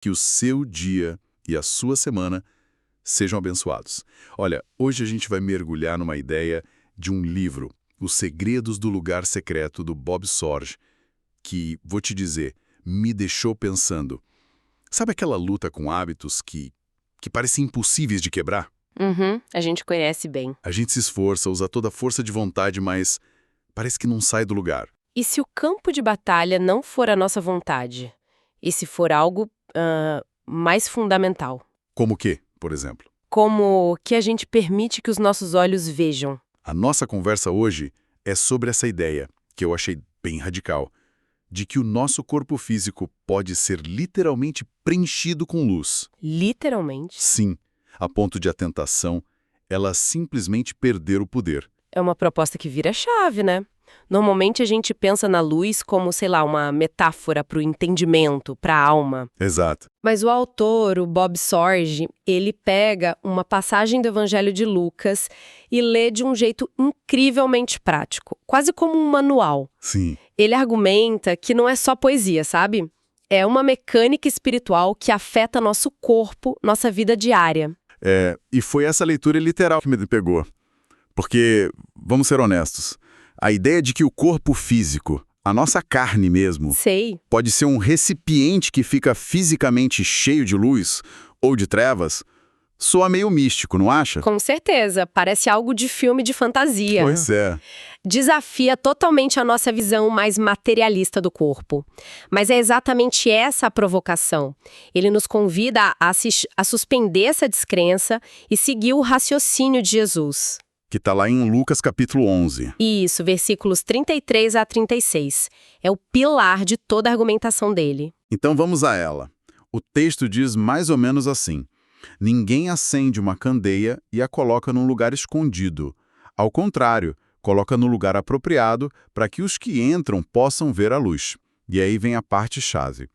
Que o seu dia e a sua semana sejam abençoados. Olha, hoje a gente vai mergulhar numa ideia de um livro, Os Segredos do Lugar Secreto, do Bob Sorge, que, vou te dizer, me deixou pensando. Sabe aquela luta com hábitos que parecem impossíveis de quebrar? Uhum, a gente conhece bem. A gente se esforça, usa toda a força de vontade, mas parece que não sai do lugar. E se o campo de batalha não for a nossa vontade? E se for algo mais fundamental? Como o quê, por exemplo? Como que a gente permite que os nossos olhos vejam? A nossa conversa hoje é sobre essa ideia, que eu achei bem radical, de que o nosso corpo físico pode ser literalmente preenchido com luz. Literalmente. Sim, a ponto de a tentação, ela simplesmente perder o poder. É uma proposta que vira chave, né? Normalmente a gente pensa na luz como, sei lá, uma metáfora para o entendimento, para a alma. Exato. Mas o autor, o Bob Sorge, ele pega uma passagem do Evangelho de Lucas e lê de um jeito incrivelmente prático, quase como um manual. Sim. Ele argumenta que não é só poesia, sabe? É uma mecânica espiritual que afeta nosso corpo, nossa vida diária. E foi essa leitura literal que me pegou. Porque, vamos ser honestos, a ideia de que o corpo físico, a nossa carne mesmo, Sei. pode ser um recipiente que fica fisicamente cheio de luz ou de trevas, soa meio místico, não acha? Com certeza, parece algo de filme de fantasia. Pois é. Desafia totalmente a nossa visão mais materialista do corpo. Mas é exatamente essa a provocação. Ele nos convida a suspender essa descrença e seguir o raciocínio de Jesus. Que está lá em Lucas capítulo 11. Isso, versículos 33 a 36. É o pilar de toda a argumentação dele. Então vamos a ela. O texto diz mais ou menos assim: ninguém acende uma candeia e a coloca num lugar escondido. Ao contrário, coloca no lugar apropriado para que os que entram possam ver a luz. E aí vem a parte chave.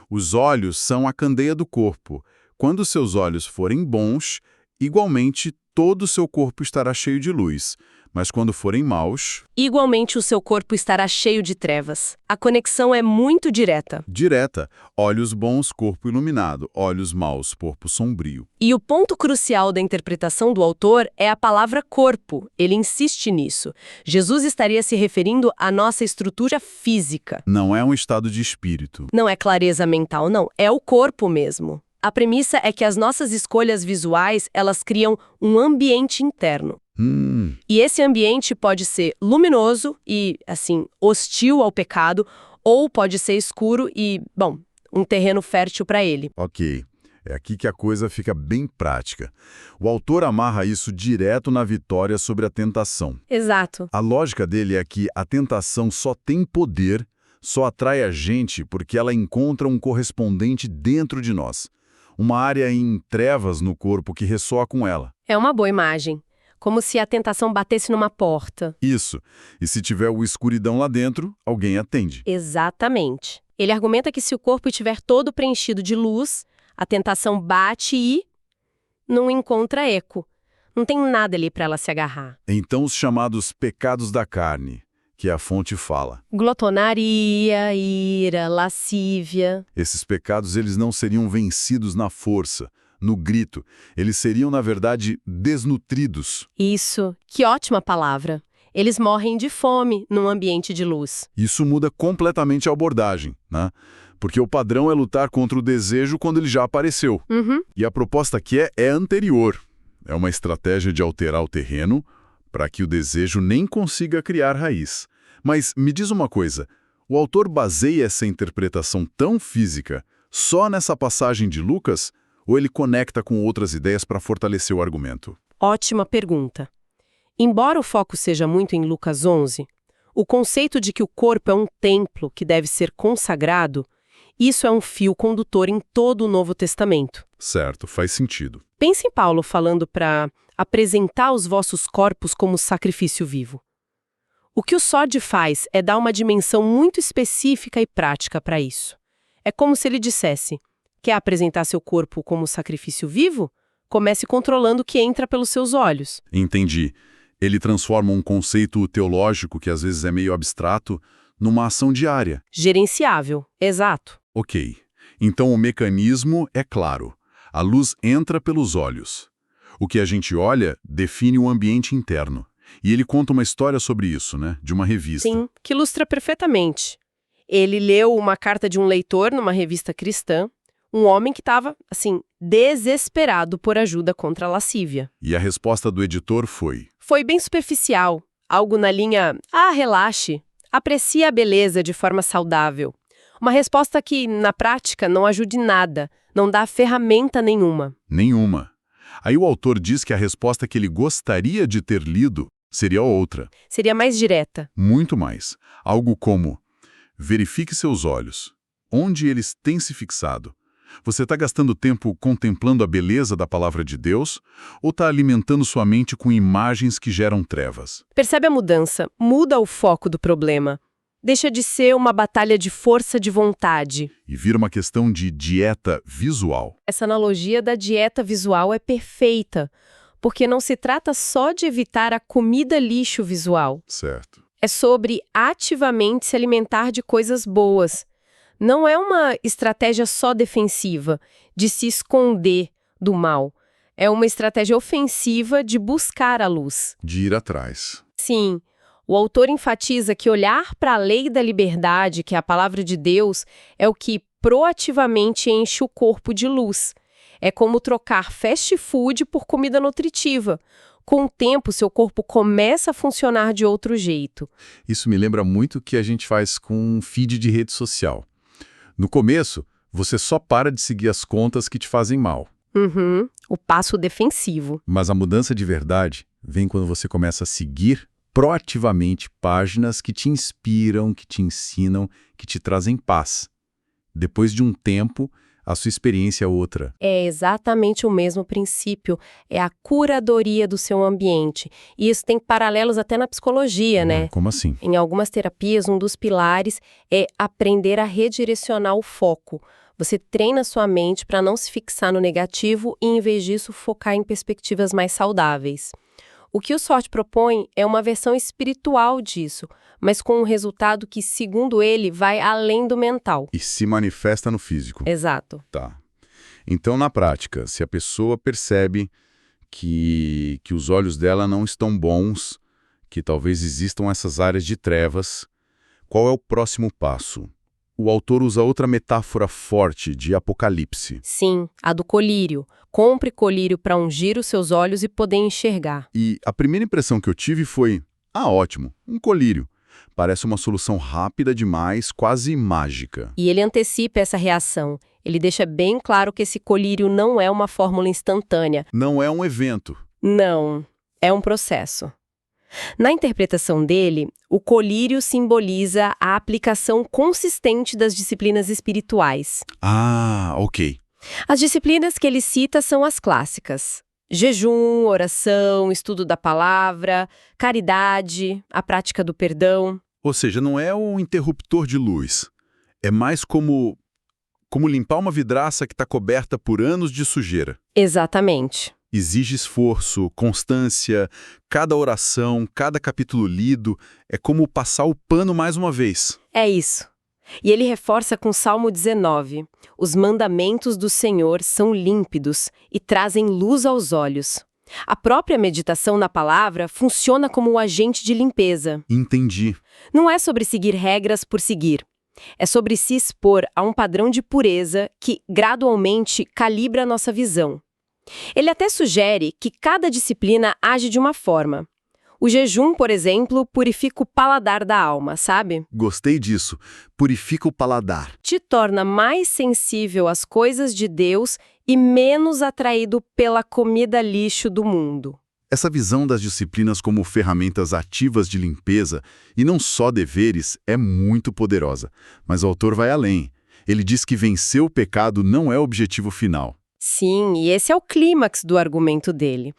Os olhos são a candeia do corpo. Quando seus olhos forem bons, igualmente todo o seu corpo estará cheio de luz. Mas quando forem maus... Igualmente o seu corpo estará cheio de trevas. A conexão é muito direta. Direta. Olhos bons, corpo iluminado. Olhos maus, corpo sombrio. E o ponto crucial da interpretação do autor é a palavra corpo. Ele insiste nisso. Jesus estaria se referindo à nossa estrutura física. Não é um estado de espírito. Não é clareza mental, não. É o corpo mesmo. A premissa é que as nossas escolhas visuais, elas criam um ambiente interno. E esse ambiente pode ser luminoso e, assim, hostil ao pecado, ou pode ser escuro e, bom, um terreno fértil para ele. Ok. É aqui que a coisa fica bem prática. O autor amarra isso direto na vitória sobre a tentação. Exato. A lógica dele é que a tentação só tem poder, só atrai a gente porque ela encontra um correspondente dentro de nós. Uma área em trevas no corpo que ressoa com ela. É uma boa imagem. Como se a tentação batesse numa porta. Isso. E se tiver o escuridão lá dentro, alguém atende. Exatamente. Ele argumenta que se o corpo estiver todo preenchido de luz, a tentação bate e não encontra eco. Não tem nada ali para ela se agarrar. Então os chamados pecados da carne, que a fonte fala. Glotonaria, ira, lascívia. Esses pecados eles não seriam vencidos na força, no grito. Eles seriam, na verdade, desnutridos. Isso, que ótima palavra. Eles morrem de fome num ambiente de luz. Isso muda completamente a abordagem, né? Porque o padrão é lutar contra o desejo quando ele já apareceu. E a proposta aqui é anterior. É uma estratégia de alterar o terreno para que o desejo nem consiga criar raiz. Mas me diz uma coisa, o autor baseia essa interpretação tão física só nessa passagem de Lucas ou ele conecta com outras ideias para fortalecer o argumento? Ótima pergunta. Embora o foco seja muito em Lucas 11, o conceito de que o corpo é um templo que deve ser consagrado, isso é um fio condutor em todo o Novo Testamento. Certo, faz sentido. Pense em Paulo falando para apresentar os vossos corpos como sacrifício vivo. O que o Sorge faz é dar uma dimensão muito específica e prática para isso. É como se ele dissesse: quer apresentar seu corpo como sacrifício vivo? Comece controlando o que entra pelos seus olhos. Entendi. Ele transforma um conceito teológico, que às vezes é meio abstrato, numa ação diária. Gerenciável, exato. Ok. Então o mecanismo é claro. A luz entra pelos olhos. O que a gente olha define o ambiente interno. E ele conta uma história sobre isso, né? De uma revista. Sim, que ilustra perfeitamente. Ele leu uma carta de um leitor numa revista cristã, um homem que estava, assim, desesperado por ajuda contra a lascívia. E a resposta do editor foi: Foi bem superficial, algo na linha, relaxe, aprecie a beleza de forma saudável. Uma resposta que, na prática, não ajude nada, não dá ferramenta nenhuma. nenhuma. Aí o autor diz que a resposta que ele gostaria de ter lido seria outra, Seria mais direta. muito mais. Algo como: verifique seus olhos. Onde eles têm se fixado? Você está gastando tempo contemplando a beleza da palavra de Deus ou está alimentando sua mente com imagens que geram trevas? Percebe a mudança? Muda o foco do problema. Deixa de ser uma batalha de força de vontade. E vira uma questão de dieta visual. Essa analogia da dieta visual é perfeita, porque não se trata só de evitar a comida lixo visual. Certo. É sobre ativamente se alimentar de coisas boas. Não é uma estratégia só defensiva, de se esconder do mal. É uma estratégia ofensiva de buscar a luz. De ir atrás. Sim, o autor enfatiza que olhar para a lei da liberdade, que é a palavra de Deus, é o que proativamente enche o corpo de luz. É como trocar fast food por comida nutritiva. Com o tempo, seu corpo começa a funcionar de outro jeito. Isso me lembra muito o que a gente faz com um feed de rede social. No começo, você só para de seguir as contas que te fazem mal. O passo defensivo. Mas a mudança de verdade vem quando você começa a seguir proativamente páginas que te inspiram, que te ensinam, que te trazem paz. Depois de um tempo, a sua experiência é outra. É exatamente o mesmo princípio. É a curadoria do seu ambiente. E isso tem paralelos até na psicologia, né? Como assim? Em algumas terapias, um dos pilares é aprender a redirecionar o foco. Você treina sua mente para não se fixar no negativo e, em vez disso, focar em perspectivas mais saudáveis. O que o SWOT propõe é uma versão espiritual disso, mas com um resultado que, segundo ele, vai além do mental. E se manifesta no físico. Exato. Tá. Então, na prática, se a pessoa percebe que os olhos dela não estão bons, que talvez existam essas áreas de trevas, qual é o próximo passo? O autor usa outra metáfora forte de Apocalipse. Sim, a do colírio. Compre colírio para ungir os seus olhos e poder enxergar. E a primeira impressão que eu tive foi: ótimo, um colírio. Parece uma solução rápida demais, quase mágica. E ele antecipa essa reação. Ele deixa bem claro que esse colírio não é uma fórmula instantânea. Não é um evento. Não, é um processo. Na interpretação dele, o colírio simboliza a aplicação consistente das disciplinas espirituais. Ok. As disciplinas que ele cita são as clássicas: jejum, oração, estudo da palavra, caridade, a prática do perdão. Ou seja, não é um interruptor de luz. É mais como limpar uma vidraça que está coberta por anos de sujeira. Exatamente. Exige esforço, constância, cada oração, cada capítulo lido, é como passar o pano mais uma vez. É isso. E ele reforça com o Salmo 19: os mandamentos do Senhor são límpidos e trazem luz aos olhos. A própria meditação na palavra funciona como um agente de limpeza. Entendi. Não é sobre seguir regras por seguir. É sobre se expor a um padrão de pureza que, gradualmente, calibra a nossa visão. Ele até sugere que cada disciplina age de uma forma. O jejum, por exemplo, purifica o paladar da alma, sabe? Gostei disso. Purifica o paladar. Te torna mais sensível às coisas de Deus e menos atraído pela comida lixo do mundo. Essa visão das disciplinas como ferramentas ativas de limpeza, e não só deveres, é muito poderosa. Mas o autor vai além. Ele diz que vencer o pecado não é o objetivo final. Sim, e esse é o clímax do argumento dele.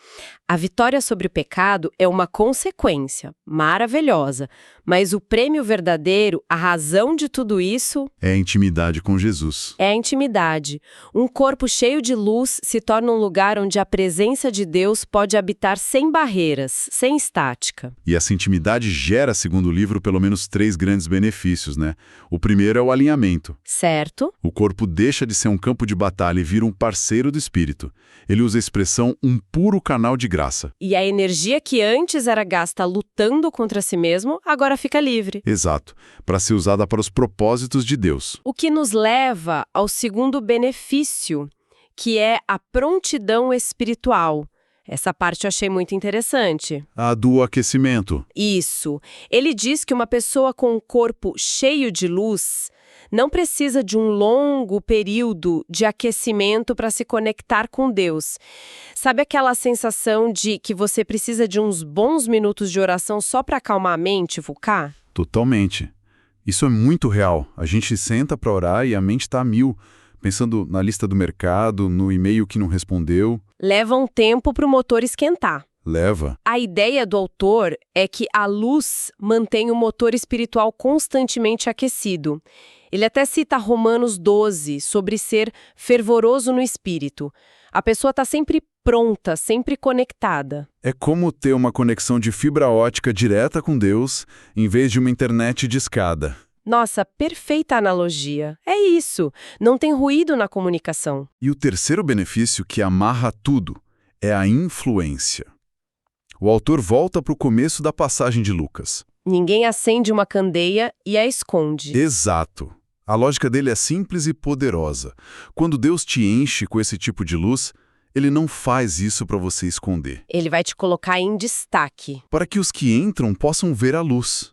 A vitória sobre o pecado é uma consequência maravilhosa, mas o prêmio verdadeiro, a razão de tudo isso, É a intimidade com Jesus. é a intimidade. Um corpo cheio de luz se torna um lugar onde a presença de Deus pode habitar sem barreiras, sem estática. E essa intimidade gera, segundo o livro, pelo menos 3 grandes benefícios, né? O primeiro é o alinhamento. Certo? O corpo deixa de ser um campo de batalha e vira um parceiro do espírito. Ele usa a expressão um puro canal de graça. E a energia que antes era gasta lutando contra si mesmo, agora fica livre. Exato, para ser usada para os propósitos de Deus. O que nos leva ao segundo benefício, que é a prontidão espiritual. Essa parte eu achei muito interessante. A do aquecimento. Isso. Ele diz que uma pessoa com um corpo cheio de luz não precisa de um longo período de aquecimento para se conectar com Deus. Sabe aquela sensação de que você precisa de uns bons minutos de oração só para acalmar a mente e focar? Totalmente. Isso é muito real. A gente senta para orar e a mente está a mil, pensando na lista do mercado, no e-mail que não respondeu. Leva um tempo para o motor esquentar. Leva. A ideia do autor é que a luz mantém o motor espiritual constantemente aquecido. Ele até cita Romanos 12 sobre ser fervoroso no espírito. A pessoa está sempre pronta, sempre conectada. É como ter uma conexão de fibra ótica direta com Deus, em vez de uma internet de escada. Nossa, perfeita analogia. É isso. Não tem ruído na comunicação. E o terceiro benefício que amarra tudo é a influência. O autor volta para o começo da passagem de Lucas. Ninguém acende uma candeia e a esconde. Exato. A lógica dele é simples e poderosa. Quando Deus te enche com esse tipo de luz, Ele não faz isso para você esconder. Ele vai te colocar em destaque. Para que os que entram possam ver a luz.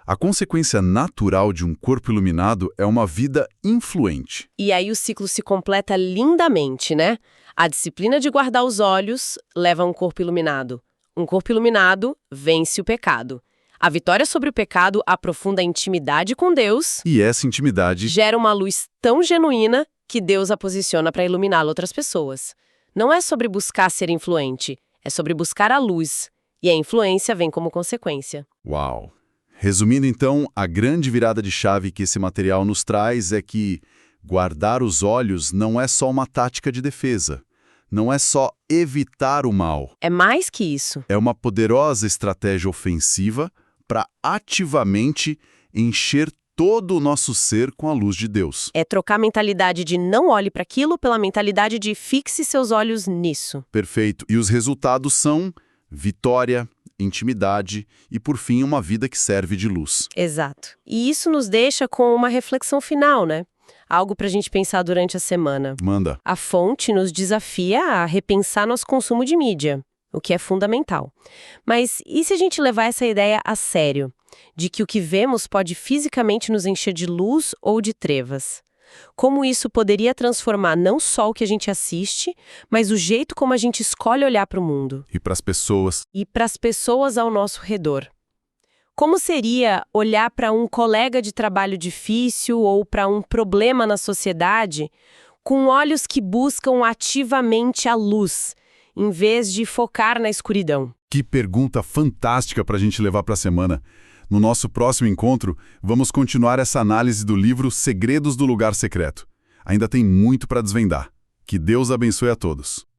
A consequência natural de um corpo iluminado é uma vida influente. E aí o ciclo se completa lindamente, né? A disciplina de guardar os olhos leva a um corpo iluminado. Um corpo iluminado vence o pecado. A vitória sobre o pecado aprofunda a intimidade com Deus, E essa intimidade gera uma luz tão genuína que Deus a posiciona para iluminar outras pessoas. Não é sobre buscar ser influente, é sobre buscar a luz. E a influência vem como consequência. Uau! Resumindo então, a grande virada de chave que esse material nos traz é que guardar os olhos não é só uma tática de defesa. Não é só evitar o mal. É mais que isso. É uma poderosa estratégia ofensiva para ativamente encher todo o nosso ser com a luz de Deus. É trocar a mentalidade de não olhe para aquilo pela mentalidade de fixe seus olhos nisso. Perfeito. E os resultados são vitória, intimidade e, por fim, uma vida que serve de luz. Exato. E isso nos deixa com uma reflexão final, né? Algo para a gente pensar durante a semana. Manda. A fonte nos desafia a repensar nosso consumo de mídia, o que é fundamental. Mas e se a gente levar essa ideia a sério? De que o que vemos pode fisicamente nos encher de luz ou de trevas? Como isso poderia transformar não só o que a gente assiste, mas o jeito como a gente escolhe olhar para o mundo? E para as pessoas. E para as pessoas ao nosso redor. Como seria olhar para um colega de trabalho difícil ou para um problema na sociedade com olhos que buscam ativamente a luz, em vez de focar na escuridão? Que pergunta fantástica para a gente levar para a semana. No nosso próximo encontro, vamos continuar essa análise do livro Segredos do Lugar Secreto. Ainda tem muito para desvendar. Que Deus abençoe a todos.